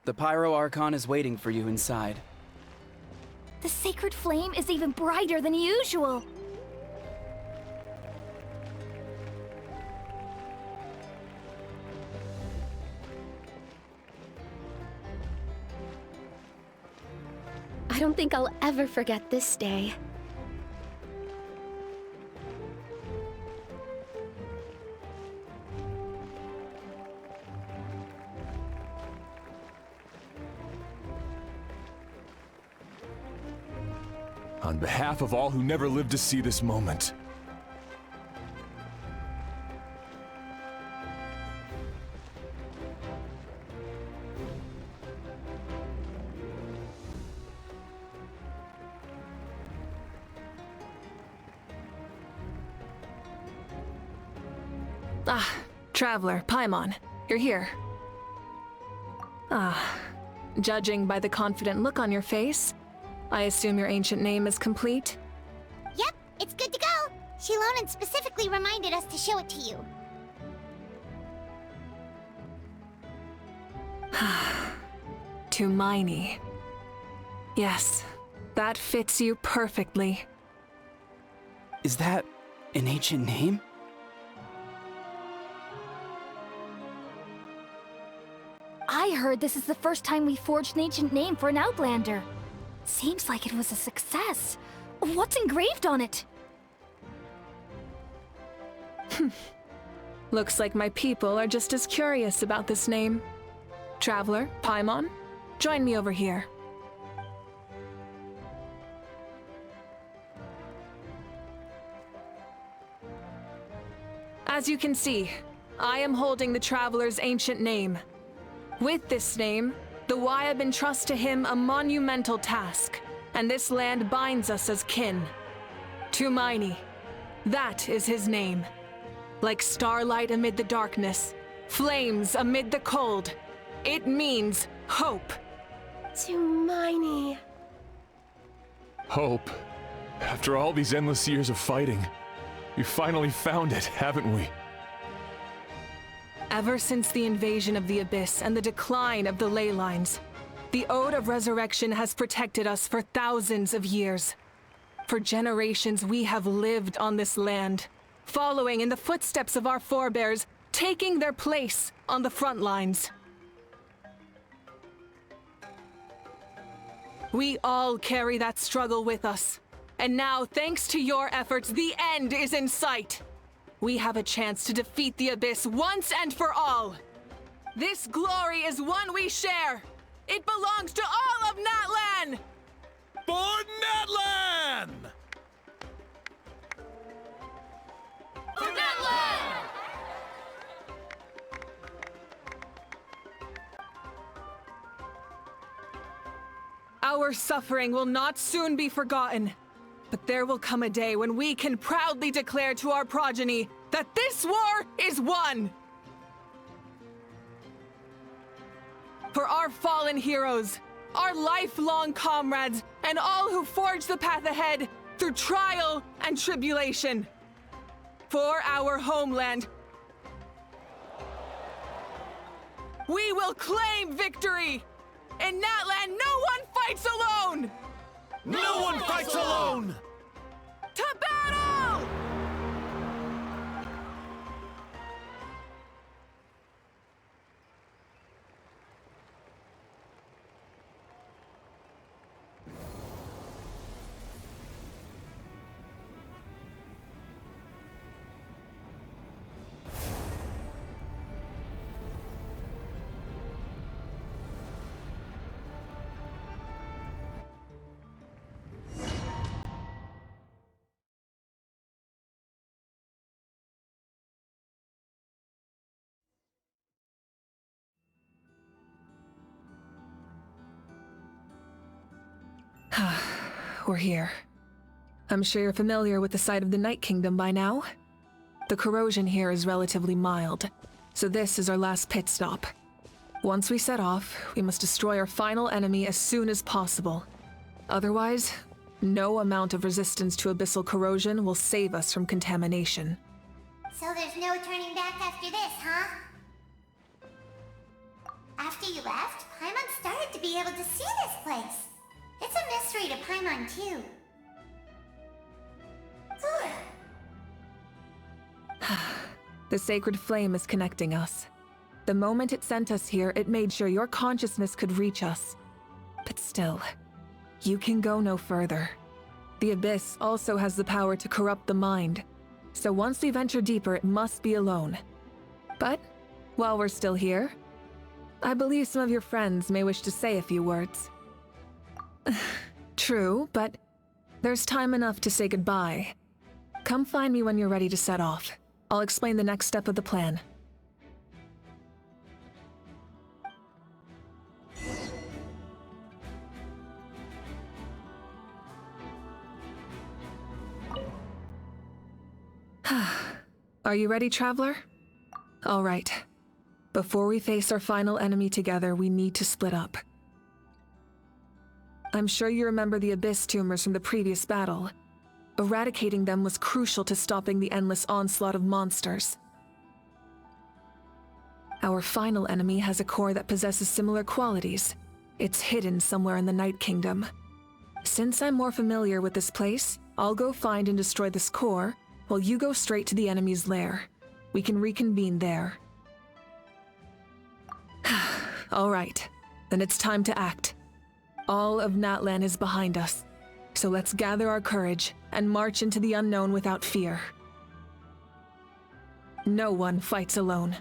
The Pyro Archon is waiting for you inside. The sacred flame is even brighter than usual. I don't think I'll ever forget this day. On behalf of all who never lived to see this moment. Ah, Traveler, Paimon, you're here. Ah, judging by the confident look on your face, I assume your ancient name is complete? Yep, it's good to go. Shilonen specifically reminded us to show it to you. Tumaini. Yes, that fits you perfectly. Is that an ancient name? I heard this is the first time we forged an ancient name for an Outlander. Seems like it was a success. What's engraved on it? Looks like my people are just as curious about this name. Traveler, Paimon, join me over here. As you can see, I am holding the Traveler's ancient name. With this name, the Wyab entrust to him a monumental task, and this land binds us as kin. Tumaini, that is his name. Like starlight amid the darkness, flames amid the cold, it means hope. Tumaini. Hope. After all these endless years of fighting, we finally found it, haven't we? Ever since the invasion of the Abyss and the decline of the ley lines, the Ode of Resurrection has protected us for thousands of years. For generations we have lived on this land, following in the footsteps of our forebears, taking their place on the front lines. We all carry that struggle with us, and now, thanks to your efforts, the end is in sight. We have a chance to defeat the Abyss once and for all. This glory is one we share. It belongs to all of Natlan! For Natlan! For Natlan! Our suffering will not soon be forgotten. But there will come a day when we can proudly declare to our progeny that this war is won! For our fallen heroes, our lifelong comrades, and all who forge the path ahead through trial and tribulation. For our homeland, we will claim victory! In Natlan, no one fights alone! No one fights alone! To battle! We're here. I'm sure you're familiar with the site of the Night Kingdom by now. The corrosion here is relatively mild, so this is our last pit stop. Once we set off, we must destroy our final enemy as soon as possible. Otherwise, no amount of resistance to abyssal corrosion will save us from contamination. So there's no turning back after this, huh? After you we left, Paimon started to be able to see this place. It's a mystery to Paimon, too. The sacred flame is connecting us. The moment it sent us here, it made sure your consciousness could reach us. But still, you can go no further. The Abyss also has the power to corrupt the mind, so once we venture deeper, it must be alone. But, while we're still here, I believe some of your friends may wish to say a few words. True, but there's time enough to say goodbye. Come find me when you're ready to set off. I'll explain the next step of the plan. Are you ready, Traveler? All right. Before we face our final enemy together, we need to split up. I'm sure you remember the Abyss tumors from the previous battle. Eradicating them was crucial to stopping the endless onslaught of monsters. Our final enemy has a core that possesses similar qualities. It's hidden somewhere in the Night Kingdom. Since I'm more familiar with this place, I'll go find and destroy this core, while you go straight to the enemy's lair. We can reconvene there. All right, then it's time to act. All of Natlan is behind us, so let's gather our courage and march into the unknown without fear. No one fights alone.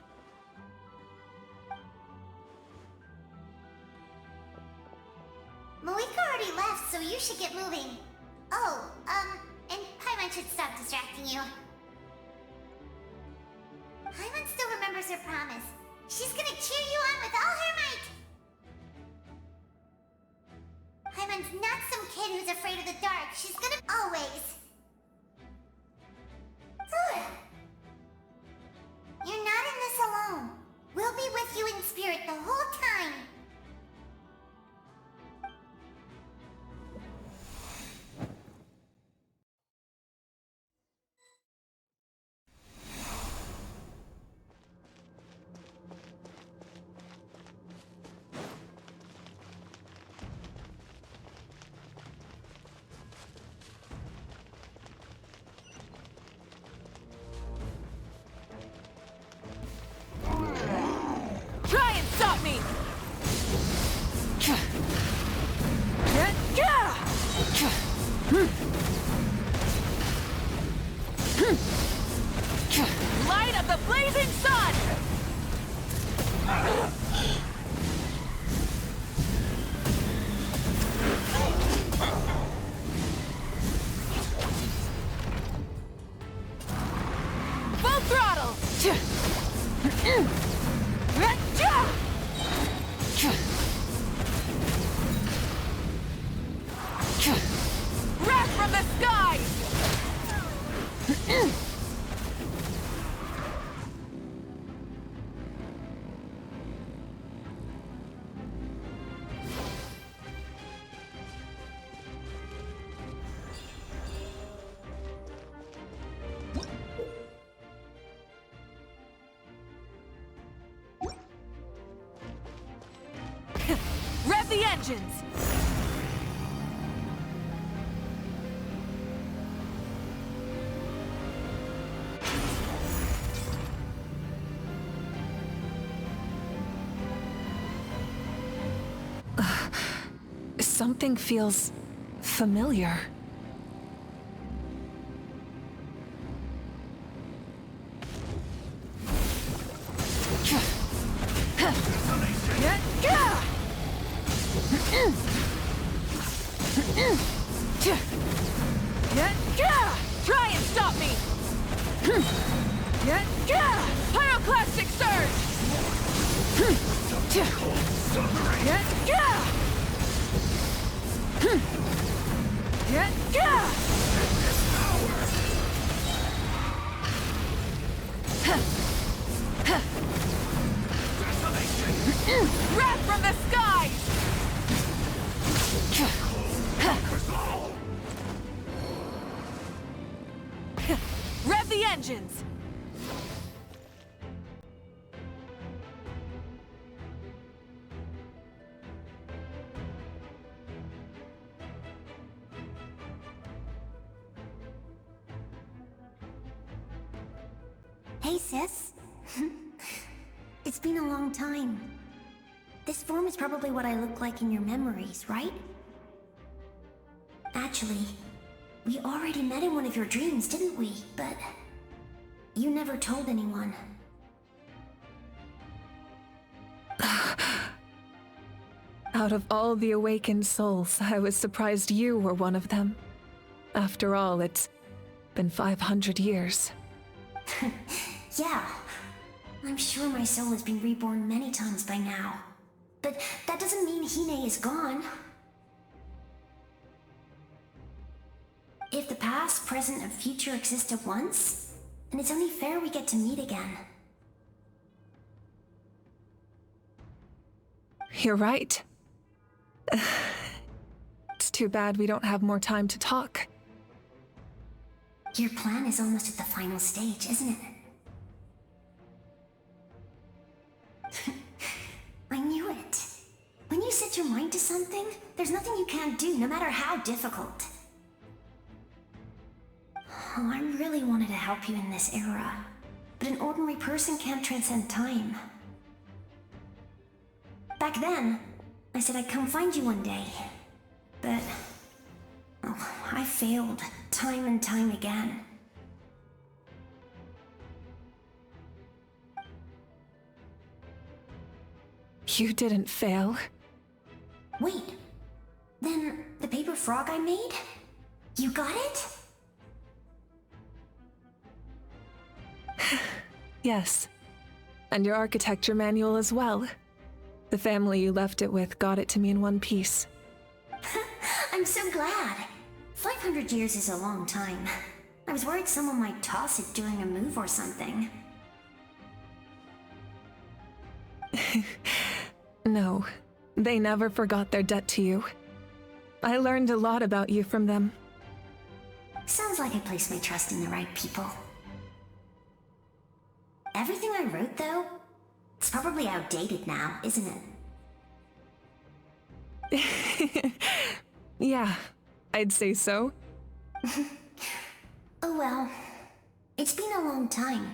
Malika already left, so you should get moving. Oh, and Paimon should stop distracting you. Paimon still remembers her promise. She's gonna cheer you on with all her might. Paimon's not some kid who's afraid of the dark. She's gonna always. You're not in this alone. We'll be with you in spirit the whole time. Try and stop me! Light of the blazing sun! Full throttle! Wrath from the skies! Rev the engines! Something feels familiar. Try and stop me! Pyroclastic surge! Wrath from the skies! Rev the engines! Hey, sis. It's been a long time. This form is probably what I look like in your memories, right? Actually, we already met in one of your dreams, didn't we? But you never told anyone. Out of all the awakened souls, I was surprised you were one of them. After all, it's been 500 years. Yeah. I'm sure my soul has been reborn many times by now. But that doesn't mean Hine is gone. If the past, present, and future exist at once, then it's only fair we get to meet again. You're right. It's too bad we don't have more time to talk. Your plan is almost at the final stage, isn't it? I knew it. When you set your mind to something, there's nothing you can't do, no matter how difficult. Oh, I really wanted to help you in this era, but an ordinary person can't transcend time. Back then, I said I'd come find you one day, but I failed time and time again. You didn't fail. Wait, then the paper frog I made? You got it? Yes. And your architecture manual as well. The family you left it with got it to me in one piece. I'm so glad. 500 years is a long time. I was worried someone might toss it during a move or something. No, they never forgot their debt to you. I learned a lot about you from them. Sounds like I placed my trust in the right people. Everything I wrote, though, it's probably outdated now, isn't it? Yeah, I'd say so. Oh well. It's been a long time.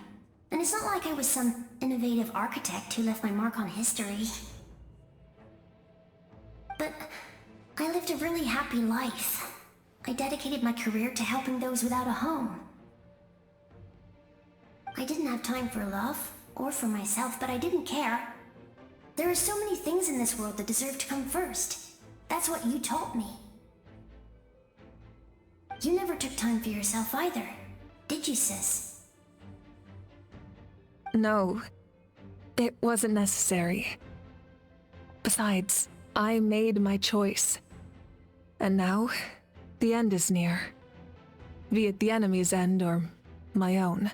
And it's not like I was some innovative architect who left my mark on history. But I lived a really happy life. I dedicated my career to helping those without a home. I didn't have time for love, or for myself, but I didn't care. There are so many things in this world that deserve to come first. That's what you taught me. You never took time for yourself either, did you, sis? No, it wasn't necessary. Besides, I made my choice. And now, the end is near. Be it the enemy's end or my own.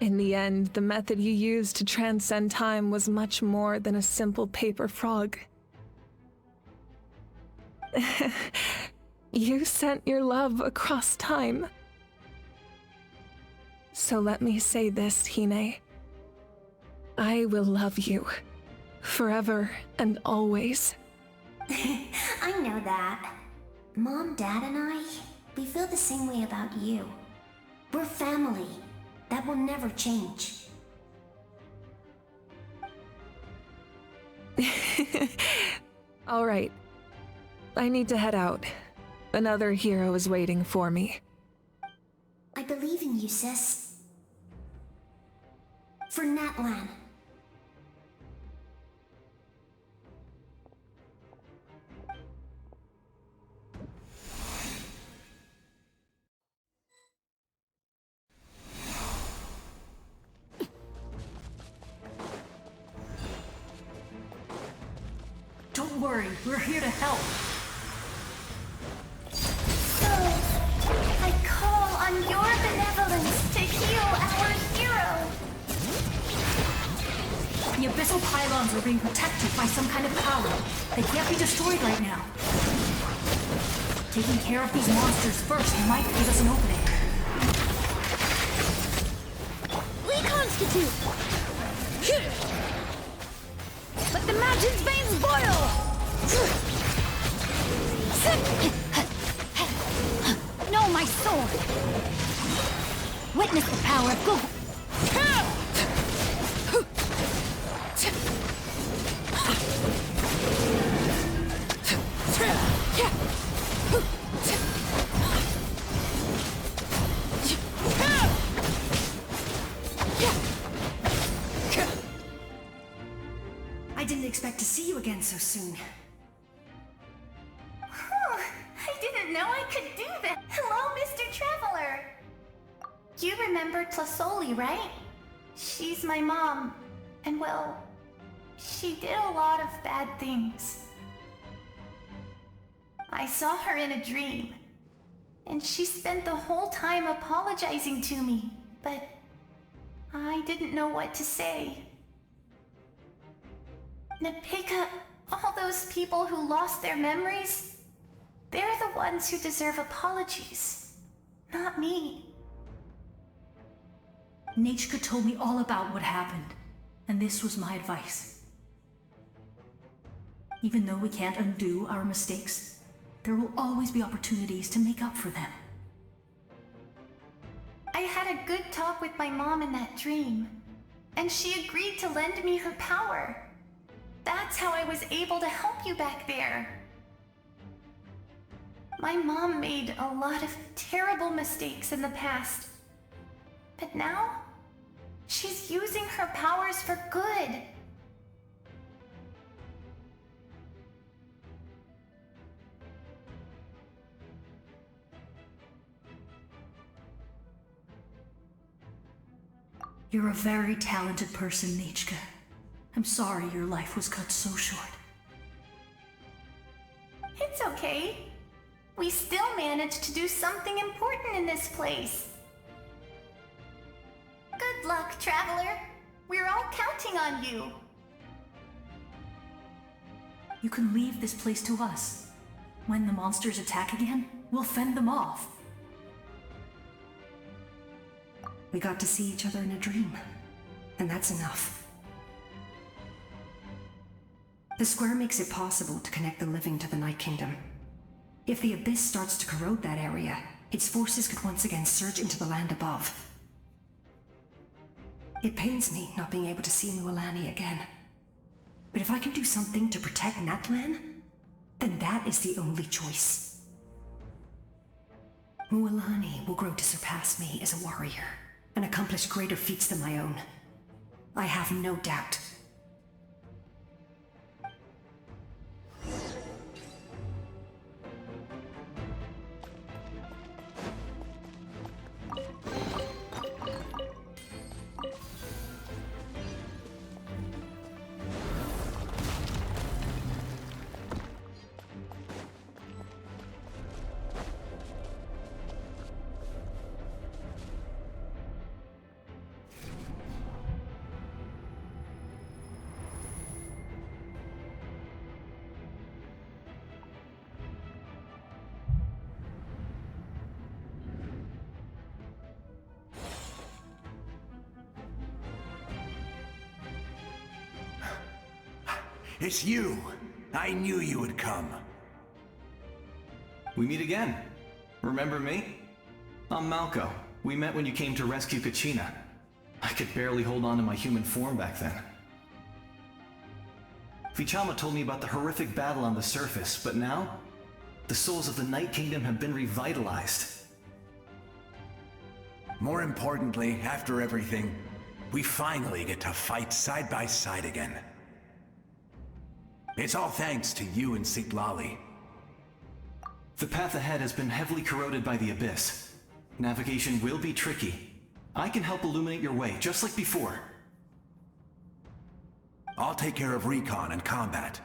In the end, the method you used to transcend time was much more than a simple paper frog. You sent your love across time. So let me say this, Hine. I will love you. Forever and always. I know that. Mom, Dad, and I, we feel the same way about you. We're family. That will never change. All right. I need to head out. Another hero is waiting for me. I believe in you, sis. For Natlan. Don't worry, we're here to help. So, I call on your benevolence to heal our hero. The abyssal pylons are being protected by some kind of power. They can't be destroyed right now. Taking care of these monsters first might give us an opening. Reconstitute! Let the mountain's veins boil! No, my sword! Witness the power of Google! I didn't expect to see you again so soon. I didn't know I could do that. Hello, Mr. Traveler. You remember Tlasoli, right? She's my mom. And well, she did a lot of bad things. I saw her in a dream. And she spent the whole time apologizing to me. But I didn't know what to say. Napika, all those people who lost their memories, they're the ones who deserve apologies, not me. Nachka told me all about what happened, and this was my advice. Even though we can't undo our mistakes, there will always be opportunities to make up for them. I had a good talk with my mom in that dream, and she agreed to lend me her power. That's how I was able to help you back there. My mom made a lot of terrible mistakes in the past. But now, she's using her powers for good. You're a very talented person, Nachka. I'm sorry your life was cut so short. It's okay. We still managed to do something important in this place. Good luck, Traveler. We're all counting on you. You can leave this place to us. When the monsters attack again, we'll fend them off. We got to see each other in a dream, and that's enough. The square makes it possible to connect the living to the Night Kingdom. If the Abyss starts to corrode that area, its forces could once again surge into the land above. It pains me not being able to see Mualani again. But if I can do something to protect Natlan, then that is the only choice. Mualani will grow to surpass me as a warrior, and accomplish greater feats than my own. I have no doubt. It's you! I knew you would come. We meet again. Remember me? I'm Malco. We met when you came to rescue Kachina. I could barely hold on to my human form back then. Vichama told me about the horrific battle on the surface, but now, the souls of the Night Kingdom have been revitalized. More importantly, after everything, we finally get to fight side by side again. It's all thanks to you and Siglali. The path ahead has been heavily corroded by the Abyss. Navigation will be tricky. I can help illuminate your way, just like before. I'll take care of recon and combat.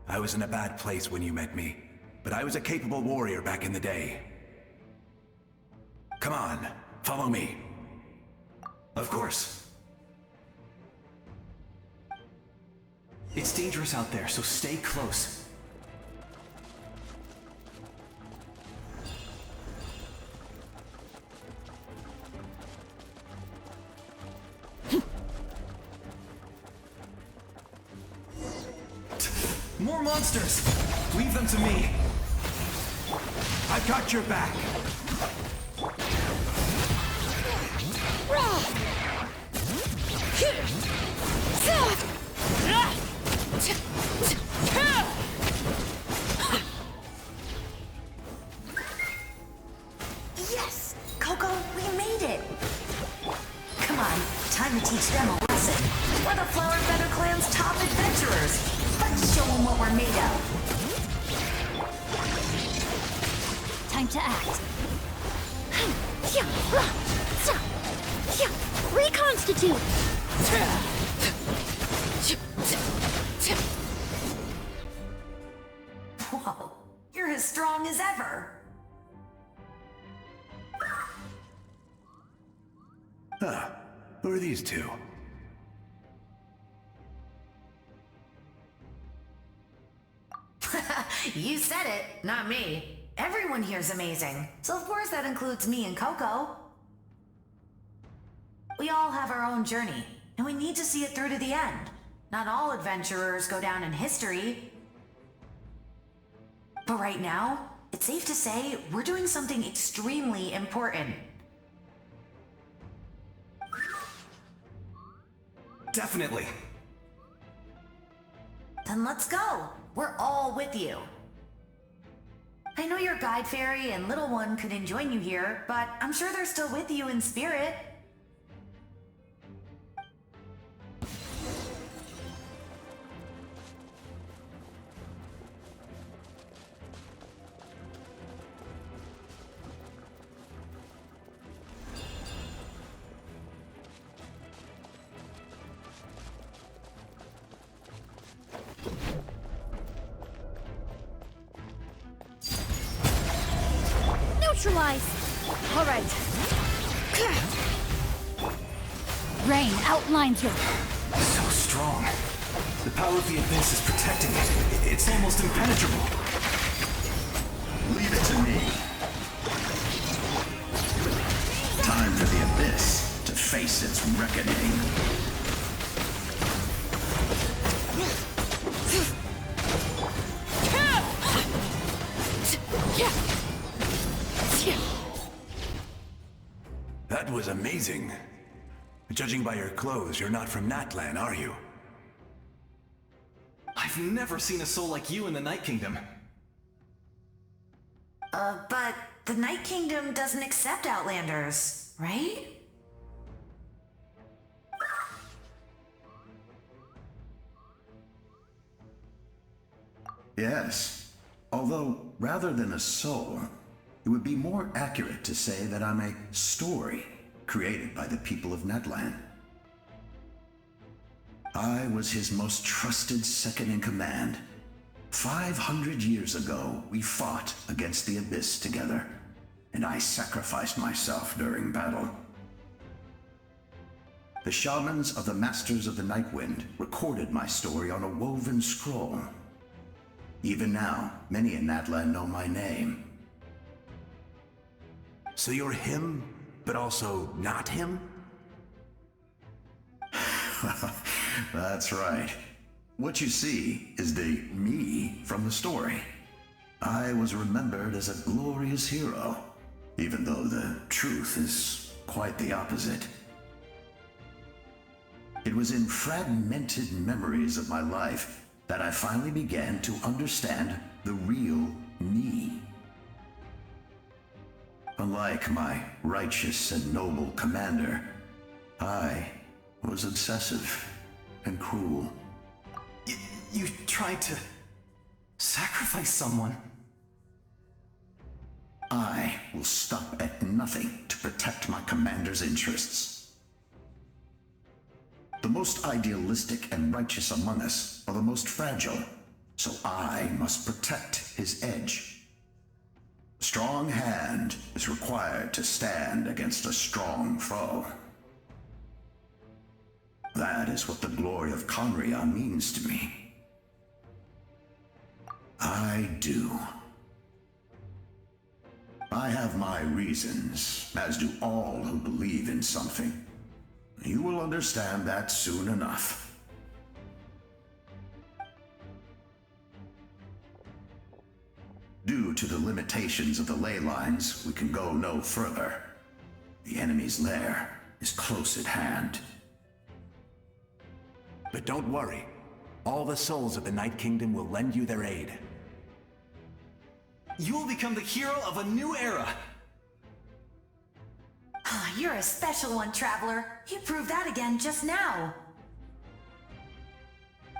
I was in a bad place when you met me, but I was a capable warrior back in the day. Come on, follow me. Of course. It's dangerous out there, so stay close. More monsters! Leave them to me! I've got your back! Yes! Coco, we made it! Come on, time to teach them a lesson. We're the Flower Feather Clan's top adventurers! show them what we're made of. Time to act. Reconstitute! Whoa, you're as strong as ever. Huh. Who are these two? You said it, not me. Everyone here's amazing. So of course that includes me and Coco. We all have our own journey, and we need to see it through to the end. Not all adventurers go down in history. But right now, it's safe to say we're doing something extremely important. Definitely. Then let's go. We're all with you. I know your guide fairy and little one couldn't join you here, but I'm sure they're still with you in spirit. Neutralize! All right. Rain outlines you. So strong. The power of the Abyss is protecting it. It's almost impenetrable. Leave it to me. Time for the Abyss to face its reckoning. That was amazing. Judging by your clothes, you're not from Natlan, are you? I've never seen a soul like you in the Night Kingdom. But the Night Kingdom doesn't accept Outlanders, right? Yes. Although, rather than a soul, it would be more accurate to say that I'm a story created by the people of Natlan. I was his most trusted second-in-command. 500 years ago, we fought against the Abyss together, and I sacrificed myself during battle. The shamans of the Masters of the Nightwind recorded my story on a woven scroll. Even now, many in Natlan know my name. So you're him, but also not him? That's right. What you see is the me from the story. I was remembered as a glorious hero, even though the truth is quite the opposite. It was in fragmented memories of my life that I finally began to understand the real me. Unlike my righteous and noble commander, I was obsessive and cruel. You tried to sacrifice someone. I will stop at nothing to protect my commander's interests. The most idealistic and righteous among us are the most fragile, so I must protect his edge. A strong hand is required to stand against a strong foe. That is what the glory of Conria means to me. I do. I have my reasons, as do all who believe in something. You will understand that soon enough. Due to the limitations of the ley lines, we can go no further. The enemy's lair is close at hand. But don't worry. All the souls of the Night Kingdom will lend you their aid. You will become the hero of a new era. You're a special one, Traveler. You proved that again just now.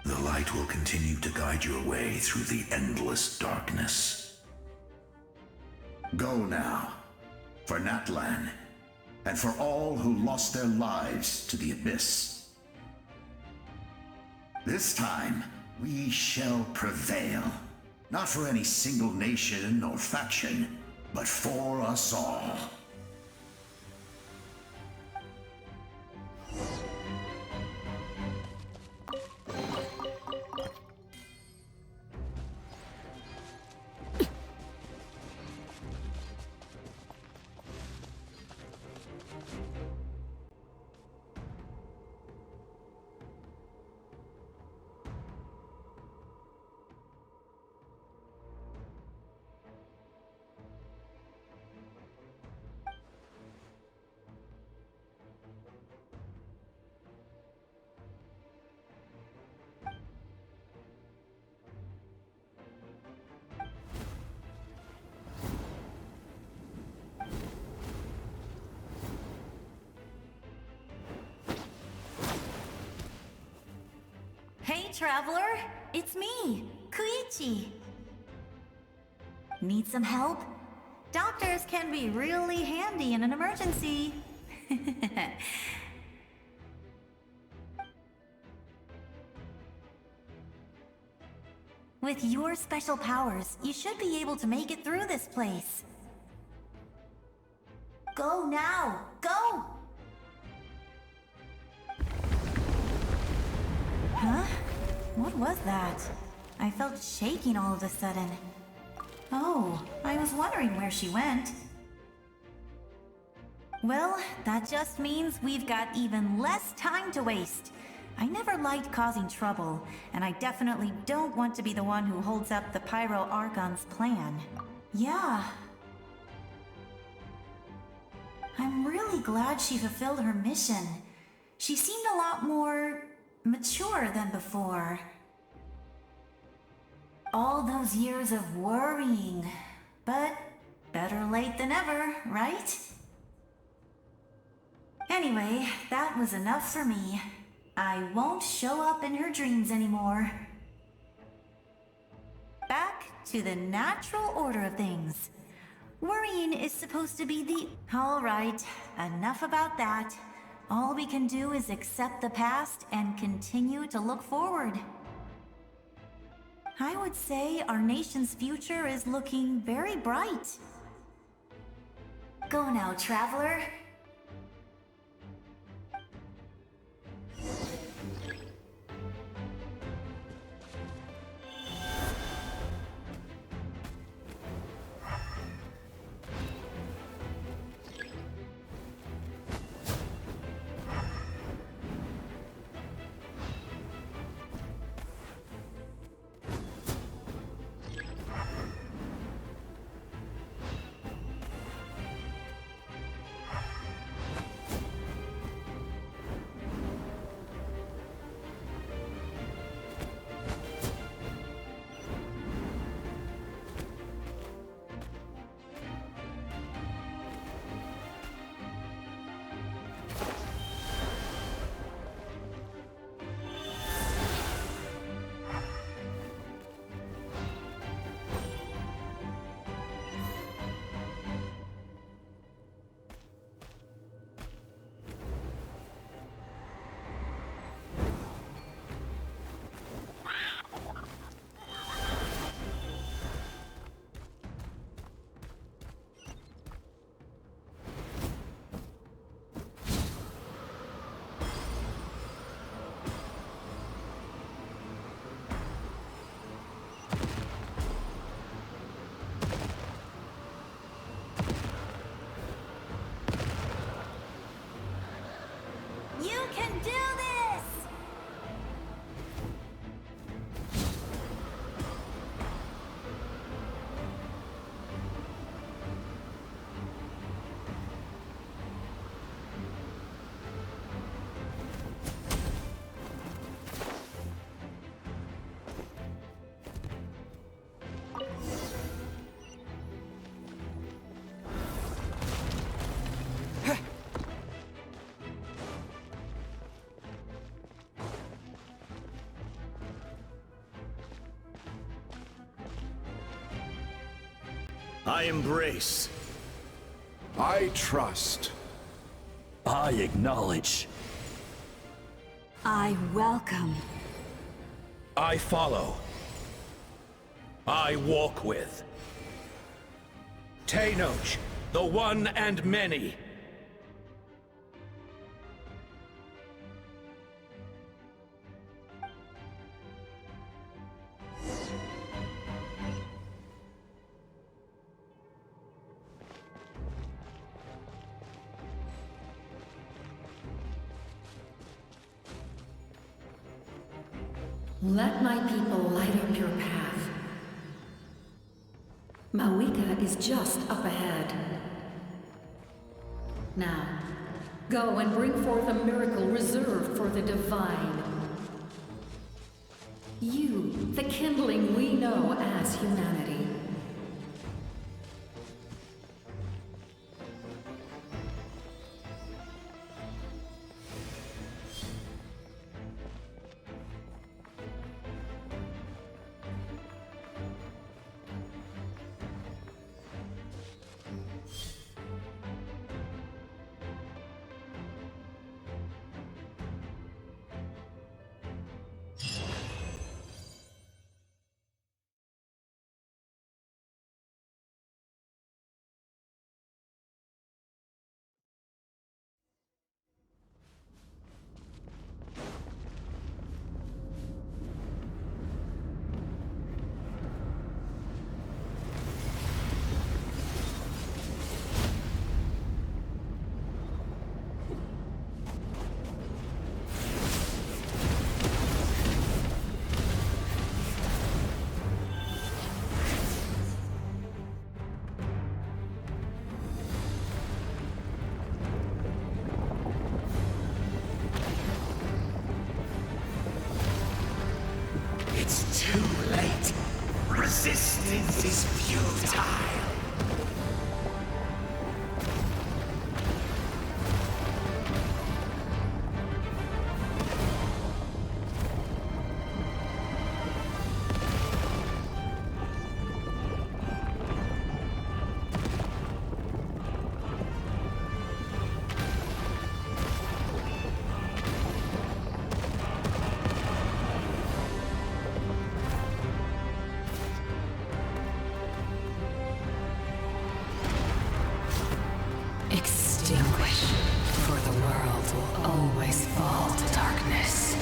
The light light will continue to guide your way through the endless darkness. Go now, for Natlan, and for all who lost their lives to the Abyss. This time, we shall prevail. Not for any single nation or faction, but for us all. Hey, Traveler! It's me, Koichi. Need some help? Doctors can be really handy in an emergency. With your special powers, you should be able to make it through this place. Go now! Go! Huh? What was that? I felt shaking all of a sudden. Oh, I was wondering where she went. Well, that just means we've got even less time to waste. I never liked causing trouble, and I definitely don't want to be the one who holds up the Pyro Archon's plan. Yeah. I'm really glad she fulfilled her mission. She seemed a lot more mature than before. All those years of worrying, but better late than ever, right? Anyway, that was enough for me. I won't show up in her dreams anymore. Back to the natural order of things. Worrying is supposed to be the... All right, enough about that. All we can do is accept the past and continue to look forward. I would say our nation's future is looking very bright. Go now, Traveler. I embrace. I trust. I acknowledge. I welcome. I follow. I walk with. Tenoch, the one and many. Let my people light up your path. Mawika is just up ahead. Now, go and bring forth a miracle reserved for the divine. You, the kindling we know as humanity. It's too late. Resistance is futile. Extinguish, for the world will always fall to darkness.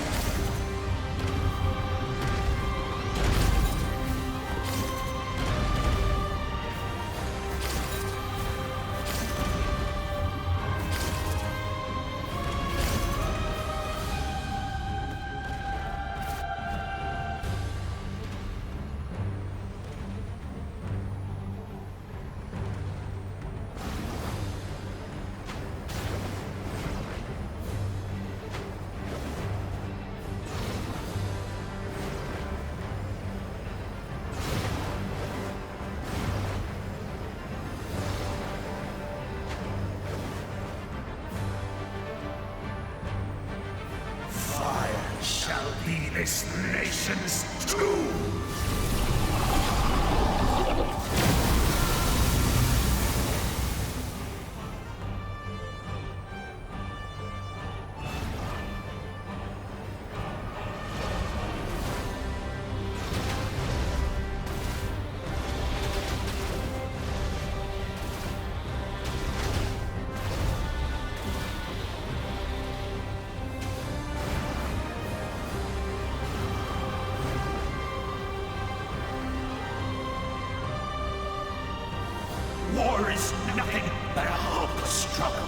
Shall be this nation's tomb! War is nothing but a hopeless struggle.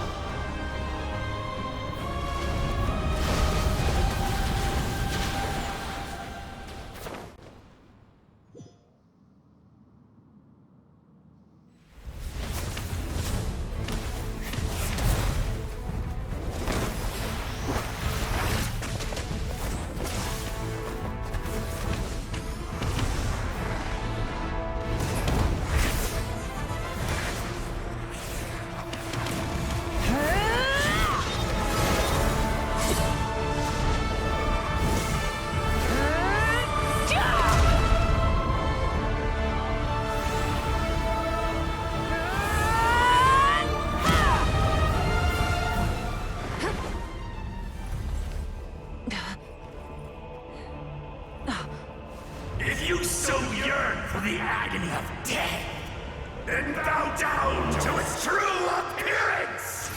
If you so yearn for the agony of death, then bow down to its true appearance!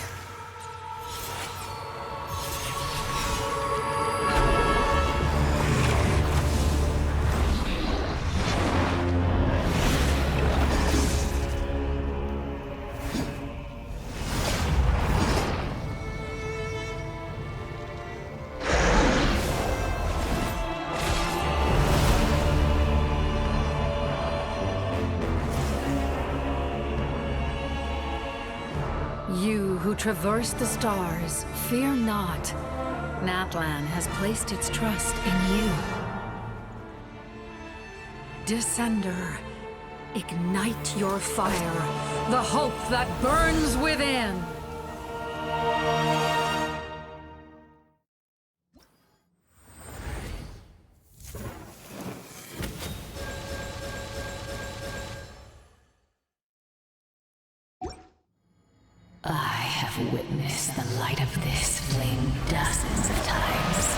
You who traverse the stars, fear not. Natlan has placed its trust in you. Descender, ignite your fire, the hope that burns within! I have witnessed the light of this flame dozens of times.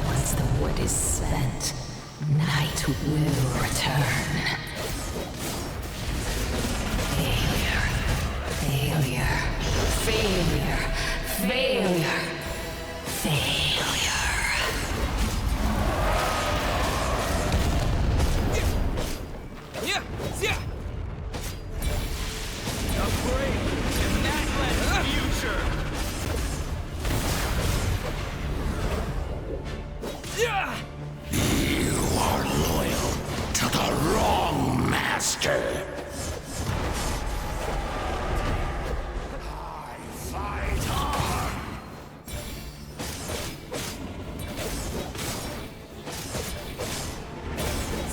Once the wood is spent, night will return. Failure. Failure. Failure. Failure. Failure. Yeah! Yeah! Upgrade! Natlan's future! Yeah! You are loyal to the wrong master. I fight on.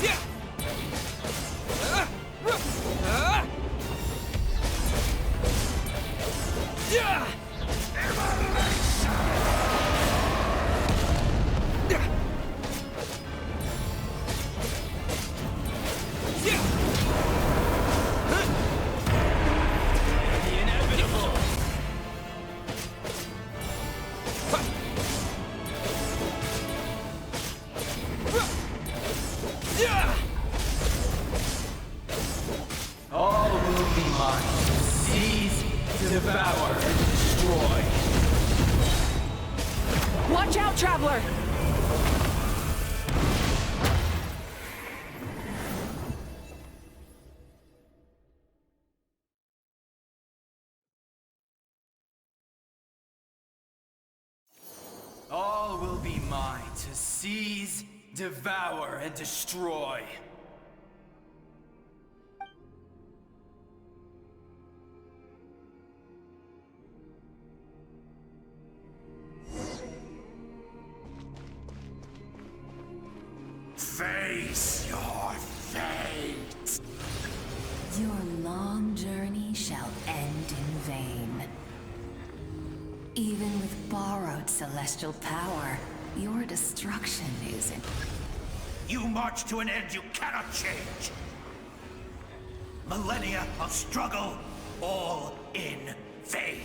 Yeah! Yeah! The inevitable. All will be mine. Seize, devour, destroy. Watch out, Traveler! All will be mine to seize, devour, and destroy. Face your fate. Your long journey shall end in vain. Even with borrowed celestial power, your destruction isn't. You march to an end you cannot change. Millennia of struggle, all in vain.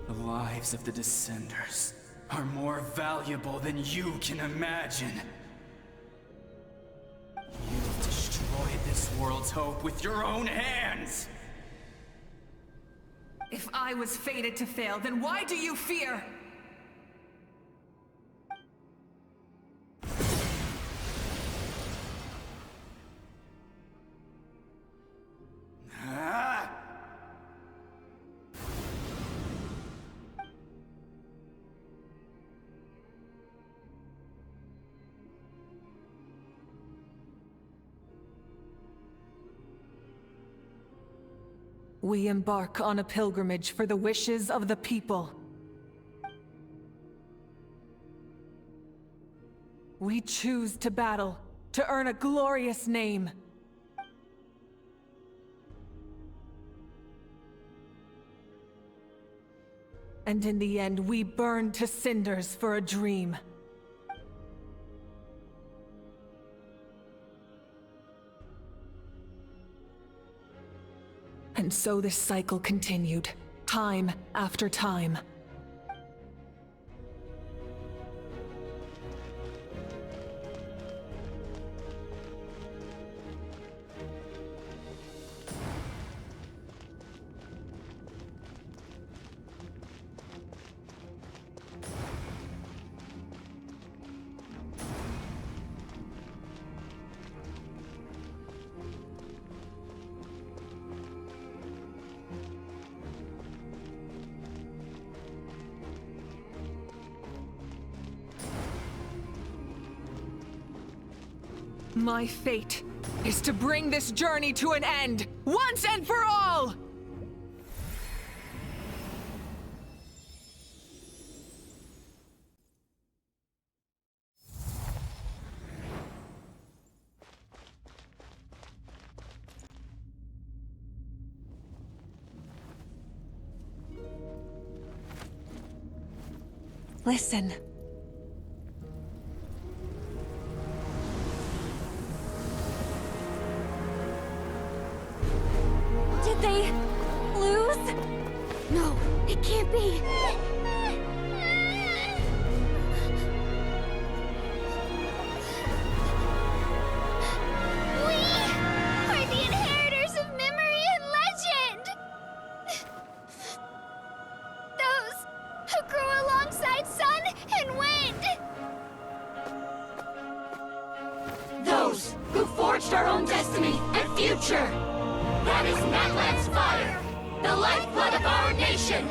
The lives of the Descenders are more valuable than you can imagine. You've destroyed this world's hope with your own hands! If I was fated to fail, then why do you fear? Ah! We embark on a pilgrimage for the wishes of the people. We choose to battle, to earn a glorious name. And in the end, we burn to cinders for a dream. And so this cycle continued, time after time. My fate is to bring this journey to an end, once and for all! Listen. Did they lose? No, it can't be. We are the inheritors of memory and legend. Those who grew alongside sun and wind. Those who forged our own destiny and future. That is Natlan's fire, the lifeblood of our nation!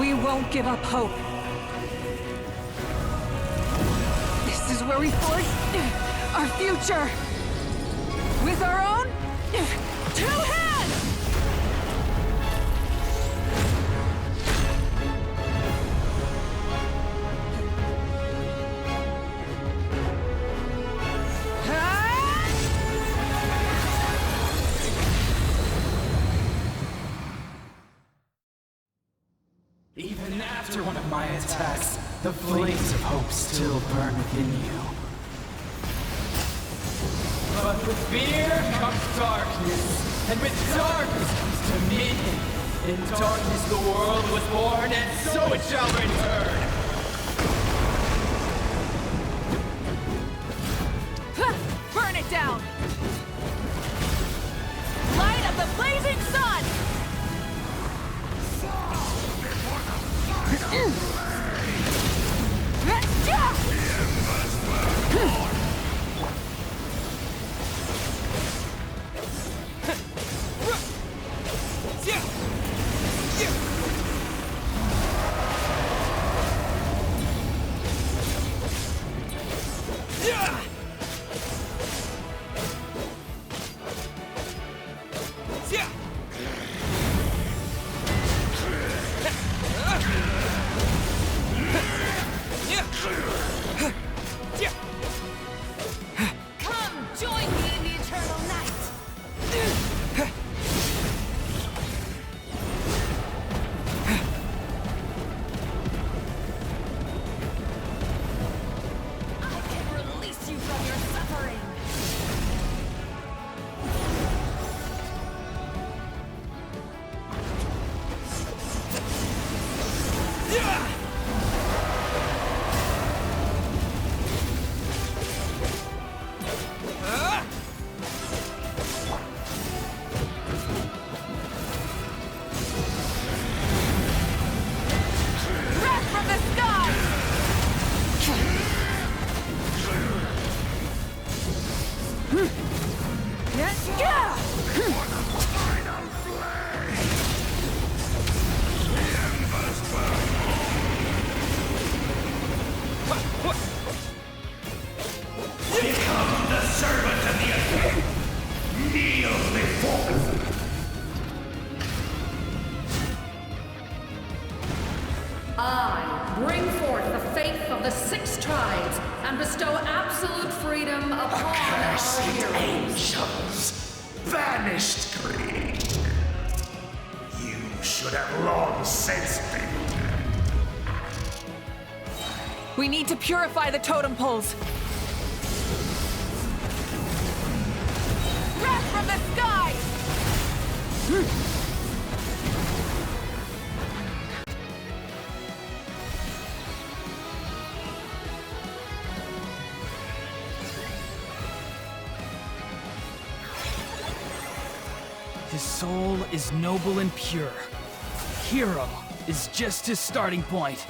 We won't give up hope. This is where we forge our future. With our own 2 hands! Even after one of my attacks, the flames of hope still burn within you. But with fear comes darkness, and with darkness comes dominion. In darkness the world was born, and so it shall return. Burn it down! Light of the blazing sun! Become the servant of the Abyss. Kneel before. I bring forth the faith of the 6 tribes and bestow absolute freedom upon our heroes. Angels, banished greed. You should have long since been. We need to purify the totem poles. Wrath from the sky! His soul is noble and pure. Hero is just his starting point.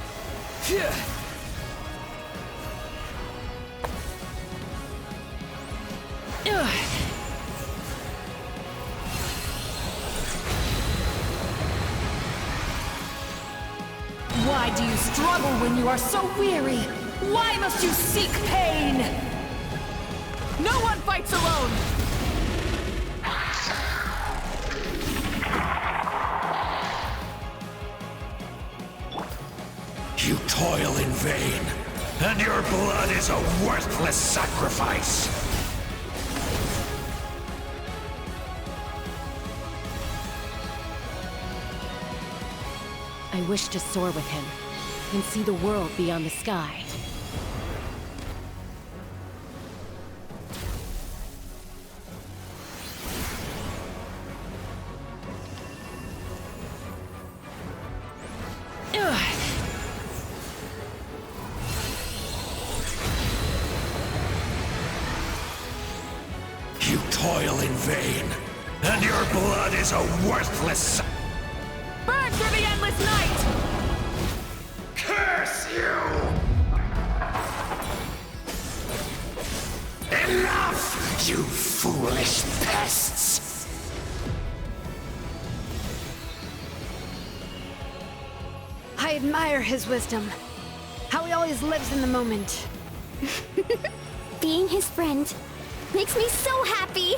Why do you struggle when you are so weary? Why must you seek pain? No one fights alone! You toil in vain, and your blood is a worthless sacrifice. I wish to soar with him and see the world beyond the sky. You toil in vain, and your blood is a worthless. Burn through the endless night! Curse you! Enough, you foolish pests! I admire his wisdom. How he always lives in the moment. Being his friend makes me so happy!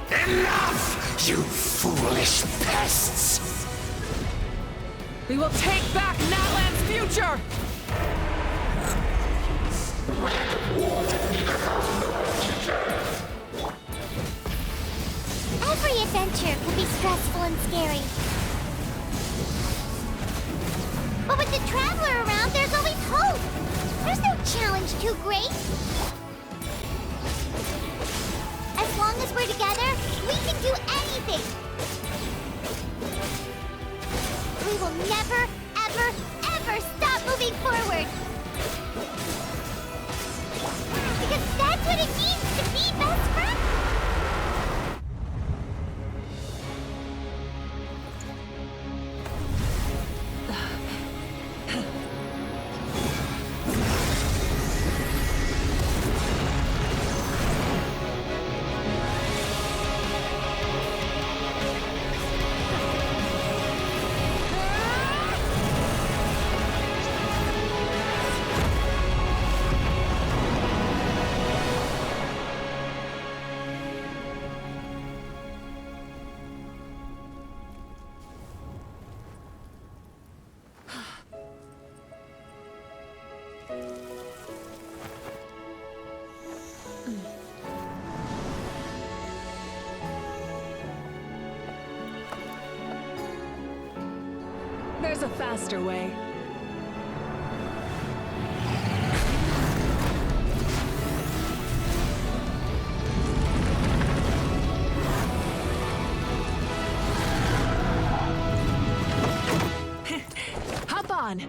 Enough, you foolish pests! We will take back Natlan's future! Every adventure can be stressful and scary. But with the Traveler around, there's always hope! There's no challenge too great! As long as we're together, we can do anything! We will never, ever, ever stop moving forward! Because that's what it means to be best friends! There's a faster way. Hop on!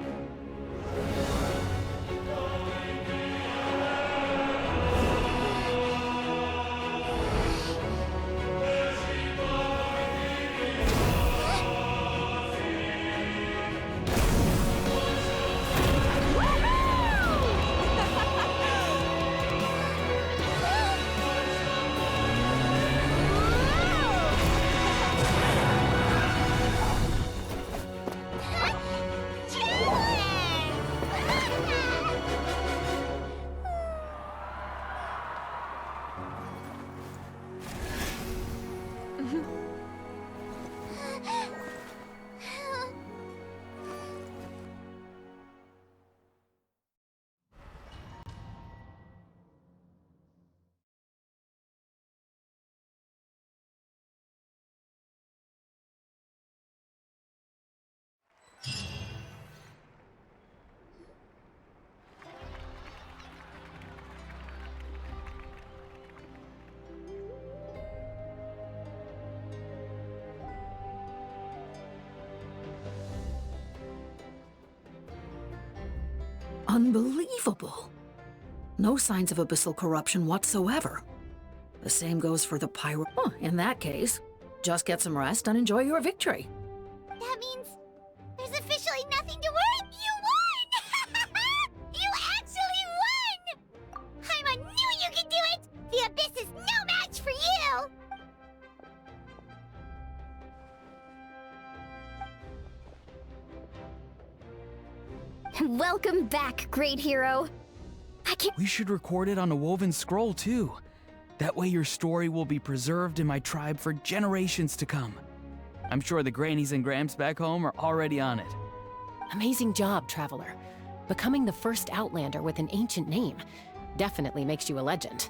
Unbelievable. No signs of abyssal corruption whatsoever. The same goes for the pyro. Huh, in that case, just get some rest and enjoy your victory. That means there's officially nothing to worry. You won! You actually won! I knew you could do it! The Abyss is no match for you! Welcome back, great hero. We should record it on a woven scroll, too. That way your story will be preserved in my tribe for generations to come. I'm sure the grannies and gramps back home are already on it. Amazing job, Traveler. Becoming the first Outlander with an ancient name definitely makes you a legend.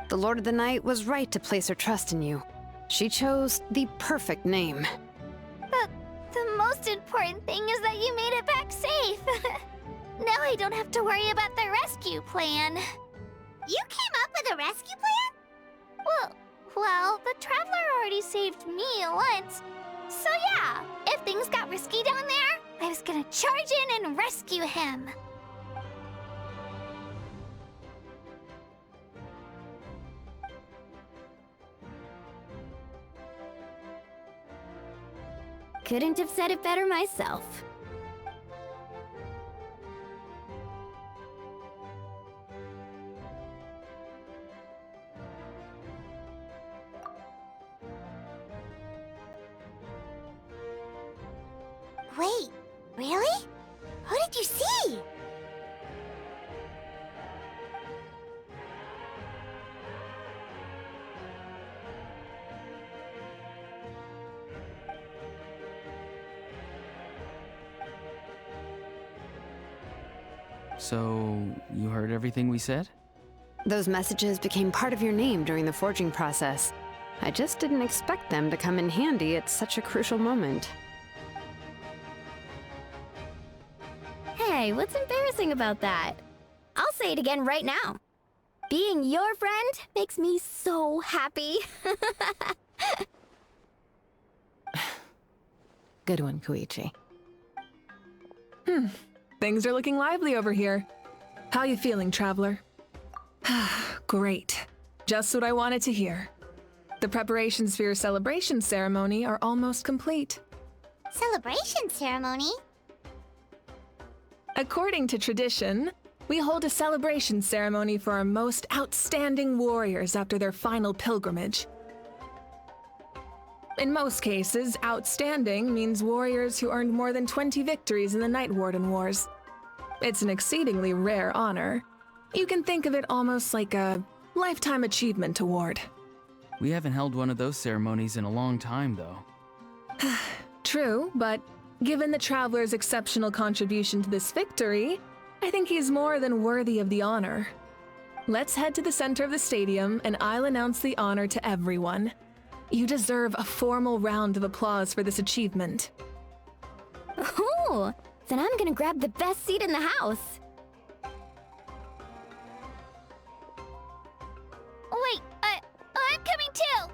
The Lord of the Night was right to place her trust in you. She chose the perfect name. The most important thing is that you made it back safe. Now I don't have to worry about the rescue plan. You came up with a rescue plan? Well, the Traveler already saved me once. So yeah, if things got risky down there, I was gonna charge in and rescue him. Couldn't have said it better myself. Wait, really? Who did you see? So, you heard everything we said? Those messages became part of your name during the forging process. I just didn't expect them to come in handy at such a crucial moment. Hey, what's embarrassing about that? I'll say it again right now. Being your friend makes me so happy. Good one, Koichi. Things are looking lively over here. How you feeling, Traveler? Great. Just what I wanted to hear. The preparations for your celebration ceremony are almost complete. Celebration ceremony? According to tradition, we hold a celebration ceremony for our most outstanding warriors after their final pilgrimage. In most cases, outstanding means warriors who earned more than 20 victories in the Night Warden Wars. It's an exceedingly rare honor. You can think of it almost like a lifetime achievement award. We haven't held one of those ceremonies in a long time, though. True, but given the Traveler's exceptional contribution to this victory, I think he's more than worthy of the honor. Let's head to the center of the stadium and I'll announce the honor to everyone. You deserve a formal round of applause for this achievement. Ooh, then I'm gonna grab the best seat in the house. Wait, I'm coming too!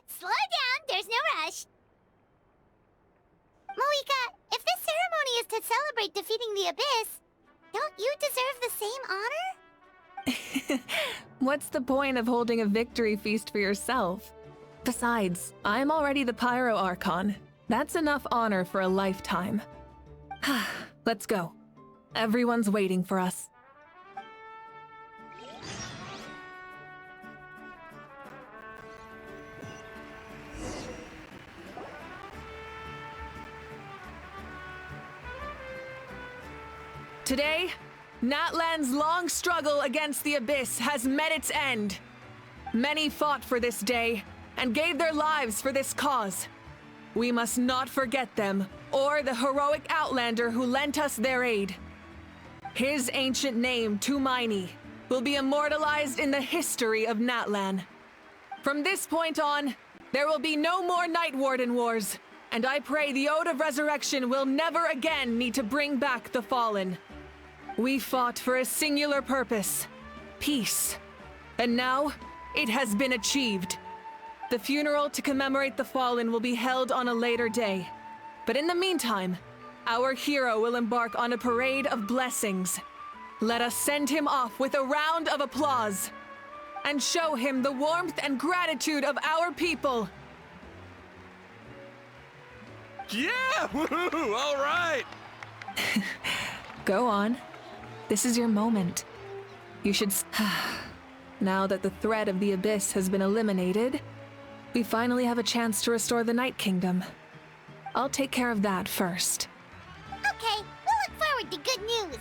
Slow down, there's no rush. Moika, if this ceremony is to celebrate defeating the Abyss, don't you deserve the same honor? What's the point of holding a victory feast for yourself? Besides, I'm already the Pyro Archon. That's enough honor for a lifetime. Let's go. Everyone's waiting for us. Today, Natlan's long struggle against the Abyss has met its end. Many fought for this day and gave their lives for this cause. We must not forget them or the heroic Outlander who lent us their aid. His ancient name, Tumaini, will be immortalized in the history of Natlan. From this point on, there will be no more Night Warden wars, and I pray the Ode of Resurrection will never again need to bring back the Fallen. We fought for a singular purpose, peace, and now it has been achieved. The funeral to commemorate the Fallen will be held on a later day, but in the meantime, our hero will embark on a parade of blessings. Let us send him off with a round of applause and show him the warmth and gratitude of our people. Yeah! Woohoo! All right! Go on. This is your moment. You should... Now that the threat of the Abyss has been eliminated, we finally have a chance to restore the Night Kingdom. I'll take care of that first. Okay, we'll look forward to good news.